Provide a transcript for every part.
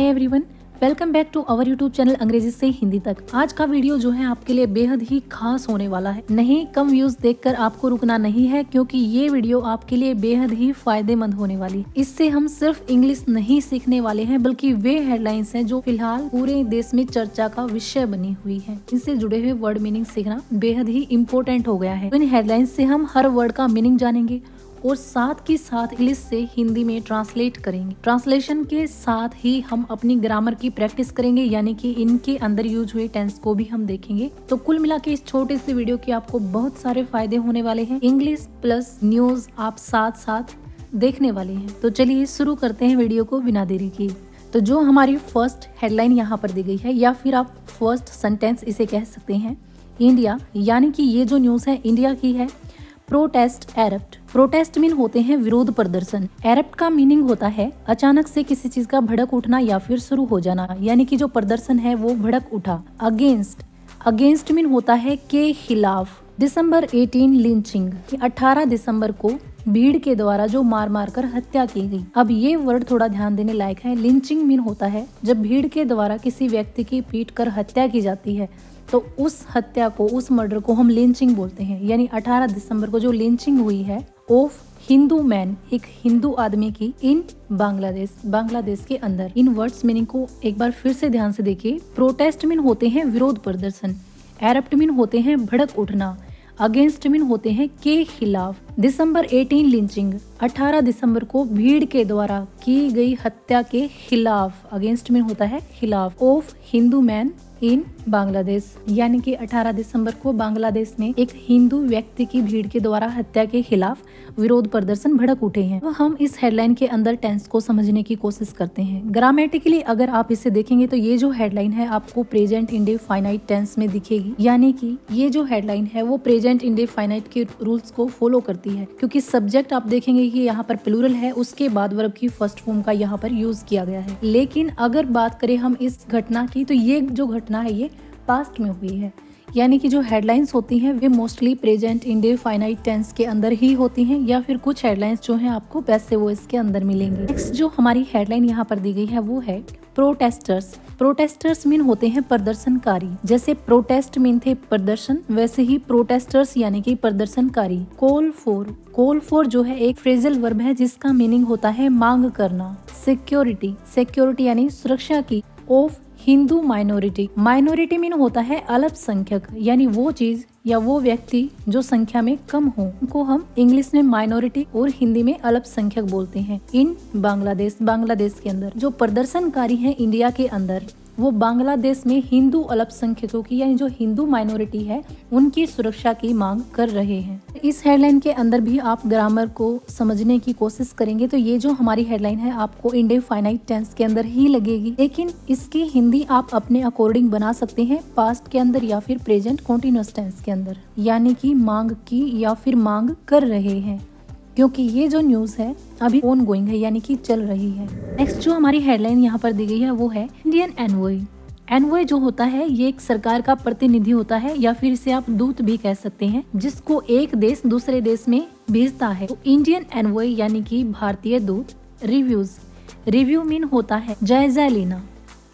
Everyone, welcome back to our YouTube channel अंग्रेजी से हिंदी तक। आज का वीडियो जो है आपके लिए बेहद ही खास होने वाला है। नहीं, कम व्यूज देखकर आपको रुकना नहीं है, क्योंकि ये वीडियो आपके लिए बेहद ही फायदेमंद होने वाली। इससे हम सिर्फ इंग्लिश नहीं सीखने वाले हैं, बल्कि वे हेडलाइंस हैं जो फिलहाल पूरे देश में चर्चा का विषय बनी हुई है। इनसे जुड़े हुए वर्ड मीनिंग सीखना बेहद ही इम्पोर्टेंट हो गया है। इन हेडलाइंस से हम हर वर्ड का मीनिंग जानेंगे और साथ के साथ इंग्लिश से हिंदी में ट्रांसलेट करेंगे। ट्रांसलेशन के साथ ही हम अपनी ग्रामर की प्रैक्टिस करेंगे, यानी कि इनके अंदर यूज हुए टेंस को भी हम देखेंगे। तो कुल मिला के इस छोटे से वीडियो के आपको बहुत सारे फायदे होने वाले हैं। इंग्लिश प्लस न्यूज आप साथ साथ देखने वाले हैं। तो चलिए शुरू करते हैं वीडियो को बिना देरी किए। तो जो हमारी फर्स्ट हेडलाइन यहाँ पर दी गई है, या फिर आप फर्स्ट सेंटेंस इसे कह सकते हैं, इंडिया, यानी कि ये जो न्यूज है इंडिया की है। Protest erupt. प्रोटेस्ट मीन होते हैं विरोध प्रदर्शन। एरप्ट का मीनिंग होता है अचानक से किसी चीज का भड़क उठना या फिर शुरू हो जाना, यानी कि जो प्रदर्शन है वो भड़क उठा। अगेंस्ट। अगेंस्ट मीन होता है के खिलाफ। दिसंबर 18 लिंचिंग। 18 दिसंबर को भीड़ के द्वारा जो मार मार कर हत्या की गई। अब ये वर्ड थोड़ा ध्यान देने लायक है। लिंचिंग मीन होता है जब भीड़ के द्वारा किसी व्यक्ति की पीट कर हत्या की जाती है, तो उस हत्या को, उस मर्डर को हम लिंचिंग बोलते हैं। यानी 18 दिसंबर को जो लिंचिंग हुई है ऑफ हिंदू मैन, एक हिंदू आदमी की, इन बांग्लादेश, बांग्लादेश के अंदर। इन वर्ड्स मीनिंग को एक बार फिर से ध्यान से देखिए। प्रोटेस्ट मीन होते हैं विरोध प्रदर्शन। एरप्ट मीन होते हैं भड़क उठना। अगेंस्ट मीन होते हैं के खिलाफ। दिसंबर 18 लिंचिंग, 18 दिसंबर को भीड़ के द्वारा की गई हत्या के खिलाफ। अगेंस्ट मीन होता है खिलाफ। Of Hindu man in Bangladesh, यानी कि 18 दिसंबर को बांग्लादेश में एक हिंदू व्यक्ति की भीड़ के द्वारा हत्या के खिलाफ विरोध प्रदर्शन भड़क उठे हैं। तो हम इस हेडलाइन के अंदर टेंस को समझने की कोशिश करते हैं। ग्रामेटिकली अगर आप इसे देखेंगे तो ये जो हेडलाइन है आपको प्रेजेंट इंडेफिनाइट टेंस में दिखेगी, यानी कि ये जो हेडलाइन है वो प्रेजेंट इंडेफिनाइट के रूल्स को फॉलो करती है, क्योंकि सब्जेक्ट आप देखेंगे कि यहाँ पर प्लूरल है, उसके बाद वर्ब की फर्स्ट फॉर्म का यहाँ पर यूज किया गया है। लेकिन अगर बात करें हम इस घटना की, तो ये जो घटना है ये पास्ट में हुई है, यानी कि जो हेडलाइंस होती हैं वे मोस्टली प्रेजेंट इंडेफिनाइट टेंस के अंदर ही होती हैं, या फिर कुछ हेडलाइंस जो हैं आपको पैसिव वॉइस के अंदर मिलेंगे। नेक्स्ट जो हमारी हेडलाइन यहाँ पर दी गई है वो है प्रोटेस्टर्स। प्रोटेस्टर्स मीन होते हैं प्रदर्शनकारी। जैसे प्रोटेस्ट मीन थे प्रदर्शन, वैसे ही प्रोटेस्टर्स यानी कि प्रदर्शनकारी। Call for. कॉल फॉर जो है एक फ्रेजल वर्ब है जिसका मीनिंग होता है मांग करना। सिक्योरिटी। सिक्योरिटी यानी सुरक्षा की। Of Hindu minority. Minority mean होता है अल्पसंख्यक, यानी वो चीज या वो व्यक्ति जो संख्या में कम हो, उनको हम इंग्लिश में माइनॉरिटी और हिंदी में अल्पसंख्यक बोलते हैं। इन बांग्लादेश, बांग्लादेश के अंदर जो प्रदर्शनकारी हैं इंडिया के अंदर, वो बांग्लादेश में हिंदू अल्पसंख्यकों की, यानी जो हिंदू माइनॉरिटी है उनकी सुरक्षा की मांग कर रहे हैं। इस हेडलाइन के अंदर भी आप ग्रामर को समझने की कोशिश करेंगे तो ये जो हमारी हेडलाइन है आपको इंडेफिनाइट टेंस के अंदर ही लगेगी, लेकिन इसकी हिंदी आप अपने अकॉर्डिंग बना सकते हैं पास्ट के अंदर या फिर प्रेजेंट कॉन्टिन्यूअस टेंस के अंदर, यानी कि मांग की या फिर मांग कर रहे हैं, क्योंकि ये जो न्यूज है अभी ऑन गोइंग है, यानी कि चल रही है। नेक्स्ट जो हमारी हेडलाइन यहाँ पर दी गई है वो है इंडियन एनवॉय। एनवॉय जो होता है ये एक सरकार का प्रतिनिधि होता है, या फिर इसे आप दूत भी कह सकते हैं, जिसको एक देश दूसरे देश में भेजता है। तो इंडियन एनवॉय यानी कि भारतीय दूत। रिव्यूज। रिव्यू मीन होता है जायजा लेना।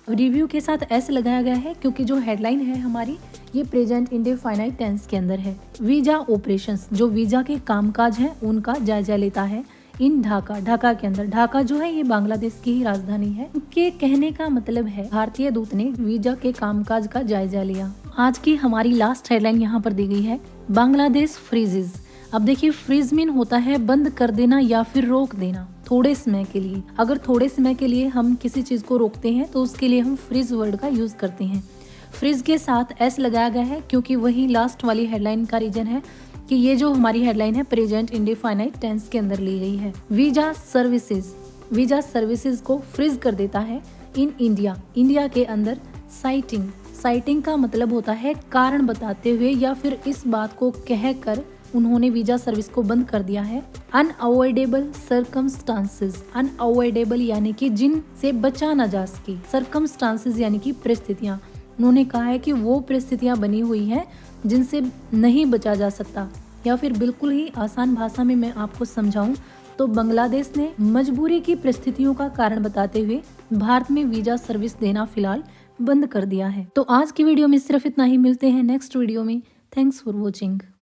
रिव्यू के साथ ऐसे लगाया गया है क्योंकि जो हेडलाइन है हमारी ये प्रेजेंट इंडेफिनाइट टेंस के अंदर है। वीजा ऑपरेशंस, जो वीजा के कामकाज हैं उनका जायजा लेता है इन ढाका। ढाका के अंदर, ढाका जो है ये बांग्लादेश की ही राजधानी है। उनके कहने का मतलब है भारतीय दूत ने वीजा के कामकाज का जायजा लिया। आज की हमारी लास्ट हेडलाइन यहाँ पर दी गई है बांग्लादेश फ्रीजेज। अब देखिए, फ्रीज मीन होता है बंद कर देना या फिर रोक देना थोड़े समय के लिए। अगर थोड़े समय के लिए हम किसी चीज को रोकते हैं तो उसके लिए हम फ्रीज वर्ड का यूज करते हैं। फ्रीज के साथ एस लगाया गया है क्योंकि वही लास्ट वाली हेडलाइन का रीजन है कि ये जो हमारी हेडलाइन है प्रेजेंट इंडेफिनाइट टेंस के अंदर ली गई है। Visa services. वीजा सर्विसेज को फ्रीज कर देता है इन इंडिया। इंडिया के अंदर साइटिंग। साइटिंग का मतलब होता है कारण बताते हुए या फिर इस बात को कहकर उन्होंने वीजा सर्विस को बंद कर दिया है। Unavoidable circumstances. अनअवॉइडेबल यानी कि जिनसे बचा न जा सके। सर्कमस्टांसेस यानी कि परिस्थितियां। उन्होंने कहा है कि वो परिस्थितियां बनी हुई हैं जिनसे नहीं बचा जा सकता, या फिर बिल्कुल ही आसान भाषा में मैं आपको समझाऊं तो बांग्लादेश ने मजबूरी की परिस्थितियों का कारण बताते हुए भारत में वीजा सर्विस देना फिलहाल बंद कर दिया है। तो आज की वीडियो में सिर्फ इतना ही, मिलते हैं नेक्स्ट वीडियो में। Thanks for watching.